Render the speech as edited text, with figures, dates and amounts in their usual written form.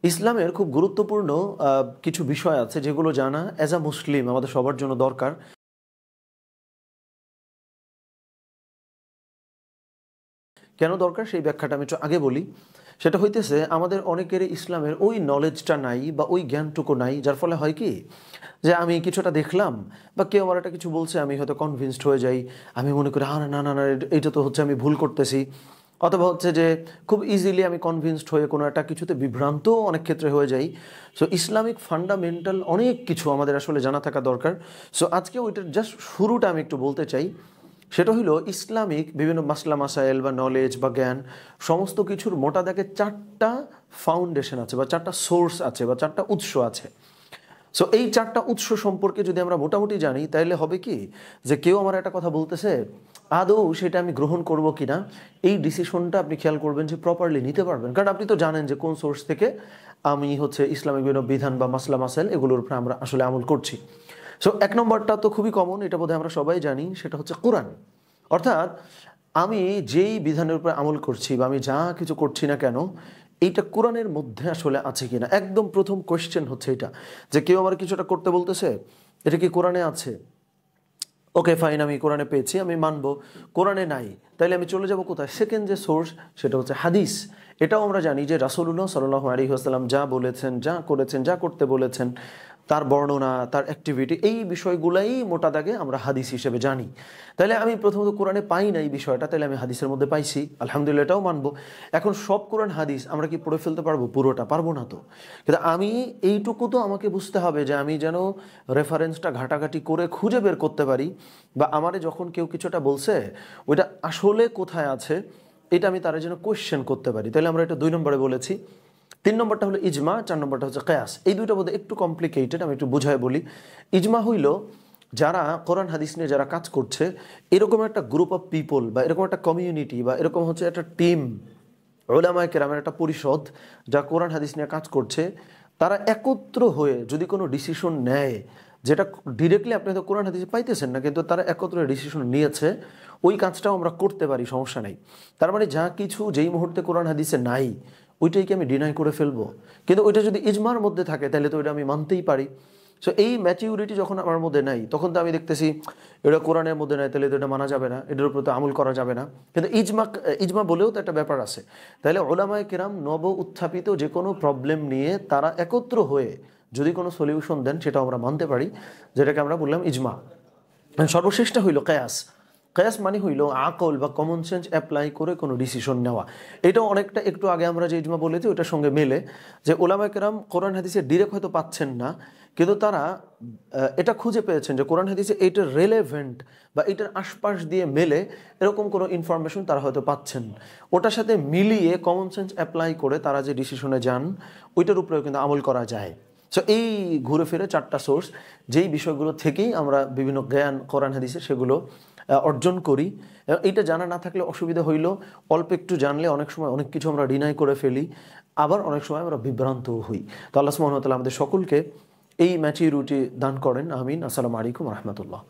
ইসলামের খুব গুরুত্বপূর্ণ কিছু বিষয় আছে যেগুলো জানা অ্যাজ আ মুসলিম আমাদের সবার জন্য দরকার। কেন দরকার সেই ব্যাখ্যাটা আমি একটু আগে বলি। সেটা হইতেছে আমাদের অনেকেরই ইসলামের ওই নলেজটা নাই বা ওই জ্ঞানটুকু নাই, যার ফলে হয় কি যে আমি কিছুটা দেখলাম বা কেউ আমার একটা কিছু বলছে, আমি হয়তো কনভিন্সড হয়ে যাই। আমি মনে করি না না না, এইটা তো হচ্ছে আমি ভুল করতেছি। অথবা হচ্ছে যে খুব ইজিলি আমি কনভিন্সড হয়ে কোনো একটা কিছুতে বিভ্রান্ত অনেক ক্ষেত্রে হয়ে যাই। সো ইসলামিক ফান্ডামেন্টাল অনেক কিছু আমাদের আসলে জানা থাকা দরকার। সো আজকে ওইটার জাস্ট শুরুটা আমি একটু বলতে চাই। সেটা হইল ইসলামিক বিভিন্ন মাসলা মাসাইল বা নলেজ বা জ্ঞান সমস্ত কিছুর মোটা দাগে চারটা ফাউন্ডেশন আছে বা চারটা সোর্স আছে বা চারটা উৎস আছে। সো এই চারটা উৎস সম্পর্কে যদি আমরা মোটামুটি জানি তাহলে হবে কি যে কেউ আমার একটা কথা বলতেছে, আদৌ সেটা আমি গ্রহণ করব কিনা, এই ডিসিশনটা আপনি খেয়াল করবেন যে প্রপারলি নিতে পারবেন। কারণ আপনি তো জানেন যে কোন সোর্স থেকে আমি হচ্ছে ইসলামিক বিভিন্ন বিধান বা মাসলা মাসাইল এগুলোর উপরে আমরা আসলে আমল করছি। সো এক নম্বরটা তো খুবই কমন, এটা বোধহয় আমরা সবাই জানি, সেটা হচ্ছে কোরআন। অর্থাৎ আমি যেই বিধানের উপরে আমল করছি বা আমি যা কিছু করছি না কেন, এইটা কোরআনের মধ্যে আসলে আছে কিনা। একদম প্রথম কোয়েশ্চেন হচ্ছে এটা, যে কেউ আমার কিছুটা করতে বলতেছে, এটা কি কোরআনে আছে? ওকে ফাইন, আমি কোরআনে পেয়েছি, আমি মানবো। কোরআনে নাই, তাইলে আমি চলে যাব কোথায়? সেকেন্ড যে সোর্স সেটা হচ্ছে হাদিস। এটাও আমরা জানি যে রাসূলুল্লাহ সাল্লাল্লাহু আলাইহি ওয়াসাল্লাম যা বলেছেন, যা করেছেন, যা করতে বলেছেন, তার বর্ণনা, তার অ্যাক্টিভিটি, এই বিষয়গুলাই মোটা দাগে আমরা হাদিস হিসেবে জানি। তাহলে আমি প্রথমত কোরআনে পাই না এই বিষয়টা, তাহলে আমি হাদিসের মধ্যে পাইছি, আলহামদুলিল্লাহ, এটাও মানবো। এখন সব কোরআন হাদিস আমরা কি পড়ে ফেলতে পারবো? পুরোটা পারবো না তো। কিন্তু আমি এইটুকু তো আমাকে বুঝতে হবে যে আমি যেন রেফারেন্সটা ঘাটাঘাটি করে খুঁজে বের করতে পারি, বা আমারে যখন কেউ কিছুটা বলছে ওইটা আসলে কোথায় আছে এটা আমি তারা যেন কোয়েশ্চেন করতে পারি। তাহলে আমরা এটা 2 নম্বরে বলেছি। 3 নম্বরটা হলো ইজমা, 4 নম্বরটা হচ্ছে কিয়াস। এই দুইটা বোধহয় একটু কমপ্লিকেটেড, আমি একটু বুঝায় বলি। ইজমা হইল যারা কোরআন হাদিস নিয়ে যারা কাজ করছে, এরকম একটা গ্রুপ অফ পিপল বা এরকম একটা কমিউনিটি বা এরকম হচ্ছে একটা টিম, উলামায়ে কেরামের একটা পরিষদ যা কোরআন হাদিস নিয়ে কাজ করছে, তারা একত্র হয়ে যদি কোনো ডিসিশন নেয়, যেটা ডিরেক্টলি আপনি তো কোরআন হাদিসে পাইতেছেন না, কিন্তু তারা একত্রে ডিসিশন নিয়েছে, ওই কাজটাও আমরা করতে পারি, সমস্যা নেই। তার মানে যা কিছু যেই মুহূর্তে কোরআন হাদিসে নাই ওইটাই কি আমি ডিনাই করে ফেলবো? কিন্তু ওইটা যদি ইজমার মধ্যে থাকে তাহলে তো ওইটা আমি মানতেই পারি। সো এই ম্যাচিউরিটি যখন আমার মধ্যে নাই, তখন তো আমি দেখতেছি এটা কোরআনের মধ্যে নাই, তাহলে তো এটা মানা যাবে না, এটার উপর তো আমল করা যাবে না। কিন্তু ইজমা বলেও তো একটা ব্যাপার আছে। তাহলে উলামায়ে কেরাম নব উত্থাপিত যে কোনো প্রবলেম নিয়ে তারা একত্র হয়ে যদি কোনো সলিউশন দেন, সেটাও আমরা মানতে পারি, যেটাকে আমরা বললাম ইজমা। সর্বশেষটা হইল কিয়াস। কিয়াস মানে হইল আকল বা কমন সেন্স অ্যাপ্লাই করে কোনো ডিসিশন নেওয়া। এটাও অনেকটা একটু আগে আমরা যে ইজমা বলেছি ওইটার সঙ্গে মেলে, যে উলামায়ে কেরাম কোরআন হাদিসে ডিরেক্ট হয়তো পাচ্ছেন না, কিন্তু তারা এটা খুঁজে পেয়েছেন যে কোরআন হাদিসে এইটার রেলেভেন্ট বা এইটার আশপাশ দিয়ে মেলে এরকম কোনো ইনফরমেশন তারা হয়তো পাচ্ছেন। ওটার সাথে মিলিয়ে কমন সেন্স অ্যাপ্লাই করে তারা যে ডিসিশনে যান, ওইটার উপরেও কিন্তু আমল করা যায়। সো এই ঘুরে ফিরে 4টা সোর্স, যেই বিষয়গুলো থেকেই আমরা বিভিন্ন জ্ঞান কোরআন হাদিসে সেগুলো অর্জন করি। এইটা জানা না থাকলে অসুবিধা হইল, অল্প একটু জানলে অনেক সময় অনেক কিছু আমরা ডিনাই করে ফেলি, আবার অনেক সময় আমরা বিভ্রান্তও হই। তো আল্লাহ সুবহানাহু ওয়া তাআলা আমাদের সকলকে এই ম্যাচিউরিটি দান করেন, আমিন। আসসালামু আলাইকুম রহমতুল্লাহ।